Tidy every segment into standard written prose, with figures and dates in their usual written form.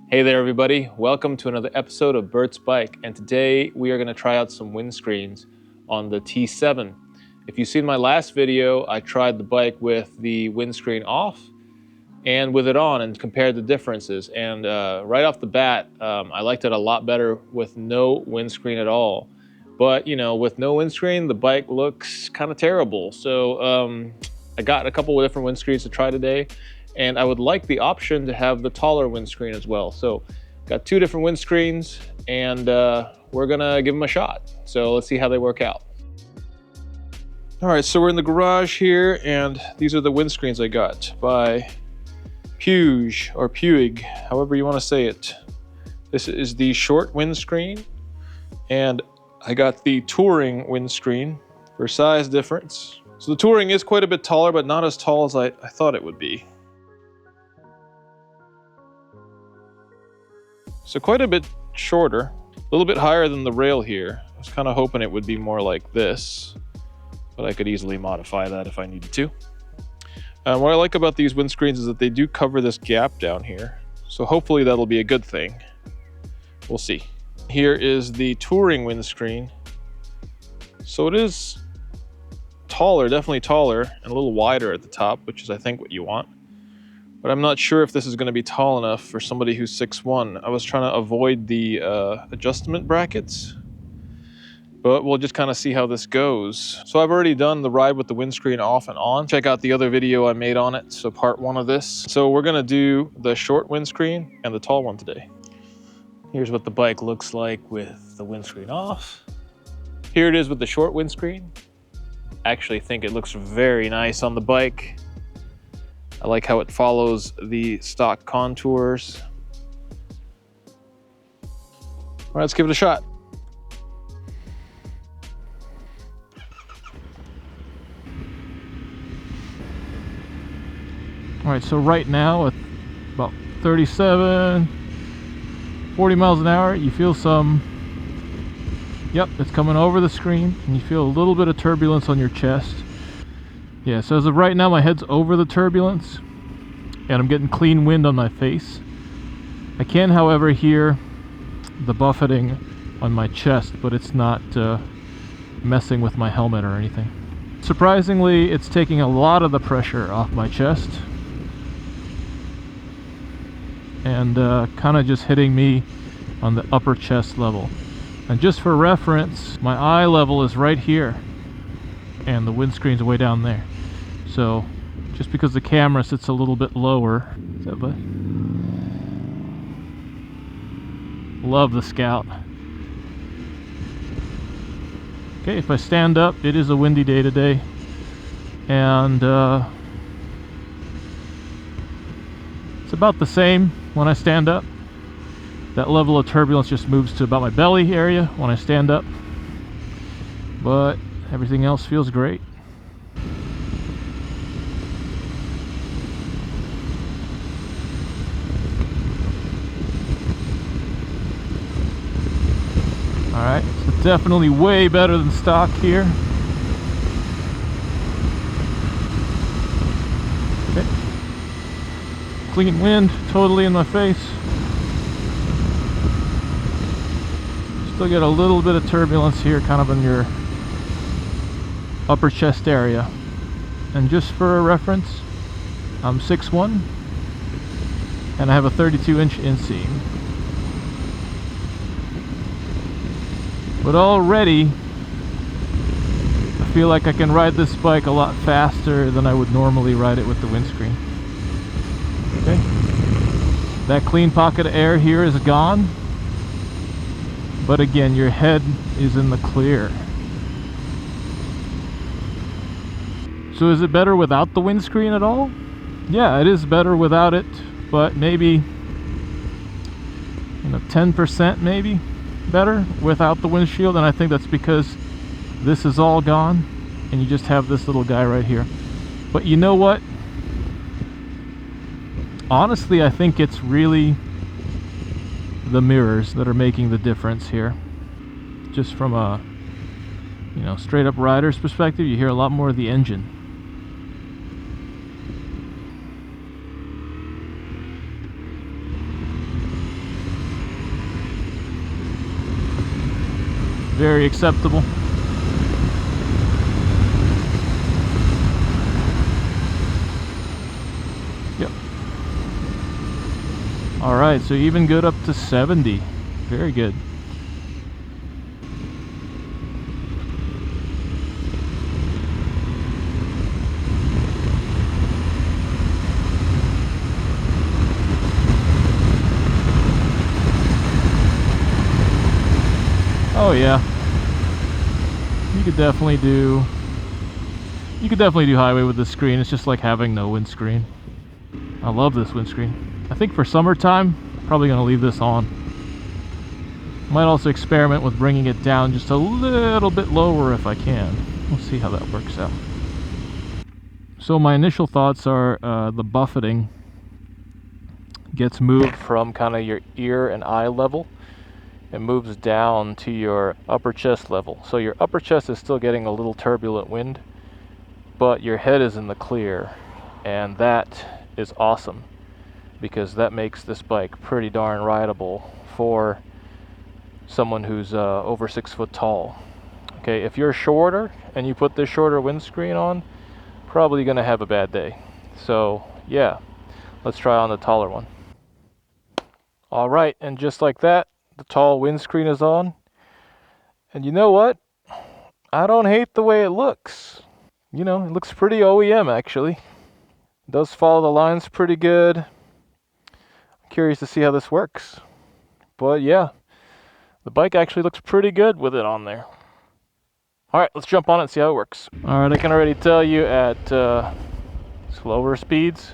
Hey there everybody, welcome to another episode of Bert's Bike, and today we are going to try out some windscreens on the T7. If you've seen my last video, I tried the bike with the windscreen off and with it on and compared the differences, and right off the bat I liked it a lot better with no windscreen at all. But you know, with no windscreen the bike looks kind of terrible, so I got a couple of different windscreens to try today. And I would like the option to have the taller windscreen as well. So got two different windscreens and we're gonna give them a shot. So let's see how they work out. All right, so we're in the garage here and these are the windscreens I got by Puig or Puig, however you wanna say it. This is the short windscreen and I got the Touring windscreen for size difference. So the Touring is quite a bit taller, but not as tall as I thought it would be. So quite a bit shorter, a little bit higher than the rail here. I was kind of hoping it would be more like this, but I could easily modify that if I needed to. What I like about these windscreens is that they do cover this gap down here. So hopefully that'll be a good thing. We'll see. Here is the Touring windscreen. So it is taller, definitely taller, and a little wider at the top, which is I think what you want. But I'm not sure if this is going to be tall enough for somebody who's 6'1". I was trying to avoid the adjustment brackets, but we'll just kind of see how this goes. So I've already done the ride with the windscreen off and on. Check out the other video I made on it, so part 1 of this. So we're going to do the short windscreen and the tall one today. Here's what the bike looks like with the windscreen off. Here it is with the short windscreen. I actually think it looks very nice on the bike. I like how it follows the stock contours. All right, let's give it a shot. All right, so right now at about 37, 40 miles an hour, you feel some, yep, it's coming over the screen, and you feel a little bit of turbulence on your chest. Yeah, so as of right now, my head's over the turbulence, and I'm getting clean wind on my face. I can, however, hear the buffeting on my chest, but it's not messing with my helmet or anything. Surprisingly, it's taking a lot of the pressure off my chest, and kind of just hitting me on the upper chest level. And just for reference, my eye level is right here, and the windscreen's way down there. So just because the camera sits a little bit lower, love the Scout. Okay, if I stand up, it is a windy day today, and it's about the same when I stand up. That level of turbulence just moves to about my belly area when I stand up, but everything else feels great. Alright, so definitely way better than stock here. Okay. Clean wind totally in my face. Still get a little bit of turbulence here, kind of in your upper chest area. And just for a reference, I'm 6'1", and I have a 32-inch inseam. But already, I feel like I can ride this bike a lot faster than I would normally ride it with the windscreen. Okay, that clean pocket of air here is gone, but again, your head is in the clear. So is it better without the windscreen at all? Yeah, it is better without it, but maybe 10% maybe better without the windshield, and I think that's because this is all gone and you just have this little guy right here. But you know what? Honestly, I think it's really the mirrors that are making the difference here. Just from a straight up rider's perspective, you hear a lot more of the engine. very acceptable. Yep. All right, so even good up to 70. Very good. Oh yeah, you could definitely do highway with this screen. It's just like having no windscreen. I love this windscreen. I think for summertime, probably gonna leave this on. Might also experiment with bringing it down just a little bit lower if I can. We'll see how that works out. So my initial thoughts are the buffeting gets moved from kind of your ear and eye level. It moves down to your upper chest level. So your upper chest is still getting a little turbulent wind, but your head is in the clear, and that is awesome because that makes this bike pretty darn rideable for someone who's over 6 foot tall. Okay, if you're shorter and you put this shorter windscreen on, probably gonna have a bad day. So yeah, let's try on the taller one. All right, and just like that, the tall windscreen is on. And you know what? I don't hate the way it looks. You know, it looks pretty OEM actually. It does follow the lines pretty good. I'm curious to see how this works. But yeah, the bike actually looks pretty good with it on there. All right, let's jump on it and see how it works. All right, I can already tell you at slower speeds,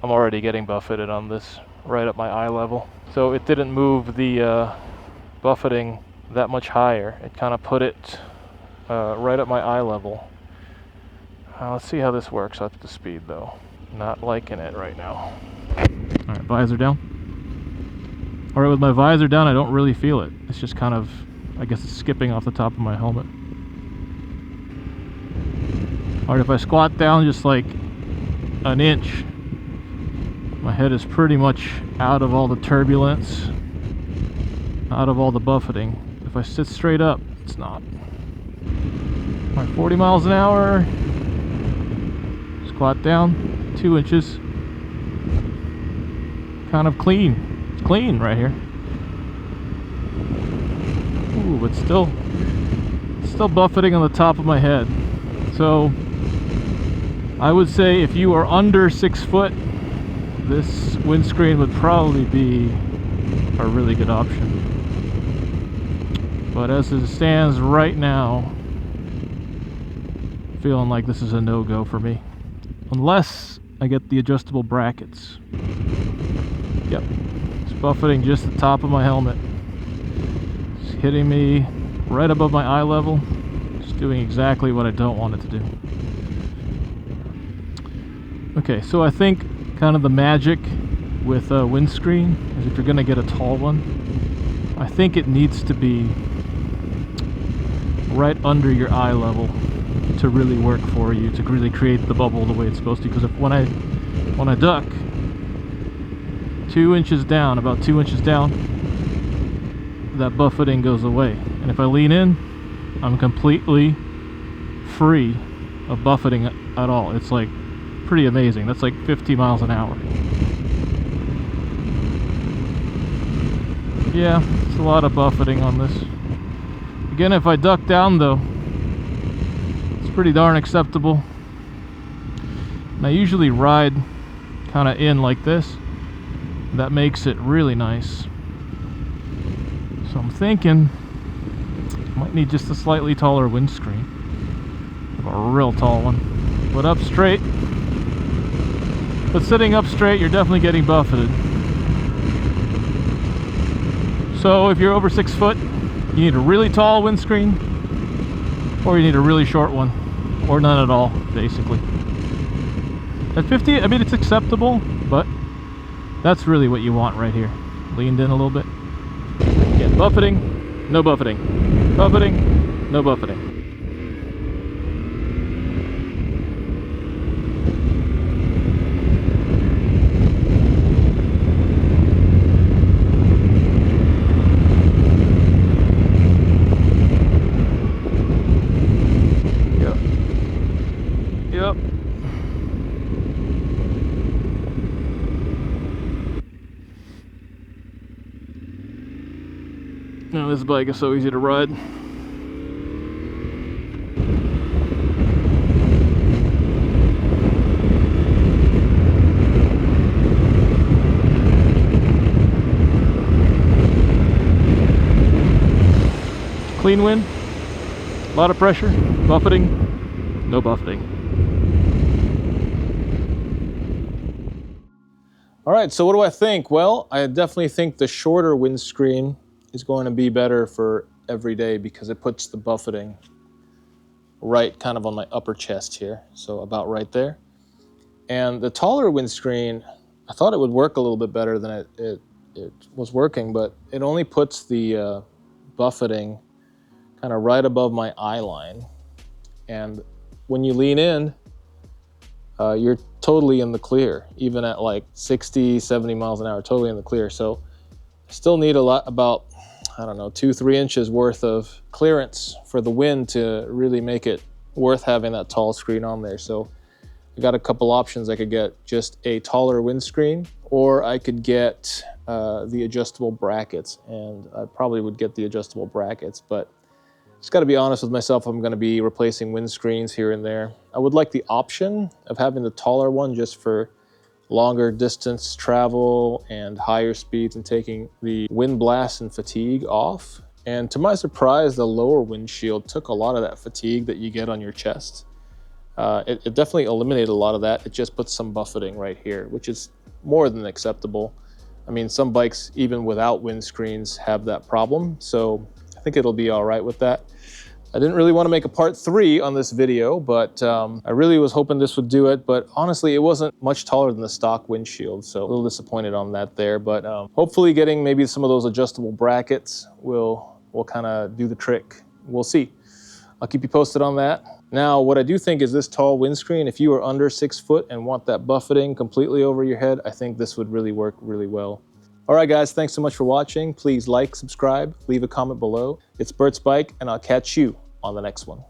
I'm already getting buffeted on this right at my eye level. So it didn't move the buffeting that much higher. It kind of put it right at my eye level. Let's see how this works up to speed though. Not liking it right now. All right, visor down. All right, with my visor down, I don't really feel it. It's just kind of, I guess it's skipping off the top of my helmet. All right, if I squat down just like an inch, my head is pretty much out of all the turbulence, out of all the buffeting. If I sit straight up, it's not. All right, 40 miles an hour. Squat down, 2 inches. Kind of clean. It's clean right here. Ooh, but still buffeting on the top of my head. So I would say if you are under 6 foot, this windscreen would probably be a really good option. But as it stands right now, feeling like this is a no-go for me. Unless I get the adjustable brackets. Yep, it's buffeting just the top of my helmet. It's hitting me right above my eye level. It's doing exactly what I don't want it to do. Okay, so I think kind of the magic with a windscreen is if you're going to get a tall one, I think it needs to be right under your eye level to really work for you, to really create the bubble the way it's supposed to. Because if when I duck 2 inches down, about 2 inches down, that buffeting goes away. And if I lean in, I'm completely free of buffeting at all. It's like pretty amazing. That's like 50 miles an hour. Yeah, it's a lot of buffeting on this. Again, if I duck down though, it's pretty darn acceptable. And I usually ride kind of in like this. That makes it really nice. So I'm thinking I might need just a slightly taller windscreen. A real tall one. But up straight. But sitting up straight, you're definitely getting buffeted. So if you're over 6 foot, you need a really tall windscreen, or you need a really short one, or none at all, basically. At 50, I mean, it's acceptable, but that's really what you want right here. Leaned in a little bit. Again, buffeting, no buffeting. Buffeting, no buffeting. Now this bike is so easy to ride. Clean wind, a lot of pressure, buffeting, no buffeting. All right, so what do I think? Well, I definitely think the shorter windscreen is going to be better for every day because it puts the buffeting right kind of on my upper chest here, so about right there. And the taller windscreen, I thought it would work a little bit better than it was working, but it only puts the buffeting kind of right above my eye line. And when you lean in, you're totally in the clear, even at like 60, 70 miles an hour, totally in the clear. So I still need about, I don't know, 2-3 inches worth of clearance for the wind to really make it worth having that tall screen on there. So I got a couple options. I could get just a taller windscreen, or I could get the adjustable brackets, and I probably would get the adjustable brackets, but just got to be honest with myself. I'm going to be replacing windscreens here and there. I would like the option of having the taller one just for longer distance travel and higher speeds and taking the wind blast and fatigue off. And to my surprise, the lower windshield took a lot of that fatigue that you get on your chest. It definitely eliminated a lot of that. It just puts some buffeting right here, which is more than acceptable. I mean, some bikes, even without windscreens, have that problem. So I think it'll be all right with that. I didn't really want to make a part 3 on this video, but I really was hoping this would do it. But honestly, it wasn't much taller than the stock windshield, so a little disappointed on that there. But hopefully getting maybe some of those adjustable brackets will kind of do the trick. We'll see. I'll keep you posted on that. Now, what I do think is this tall windscreen, if you are under 6 foot and want that buffeting completely over your head, I think this would really work really well. All right, guys, thanks so much for watching. Please like, subscribe, leave a comment below. It's Bert's Bike, and I'll catch you on the next one.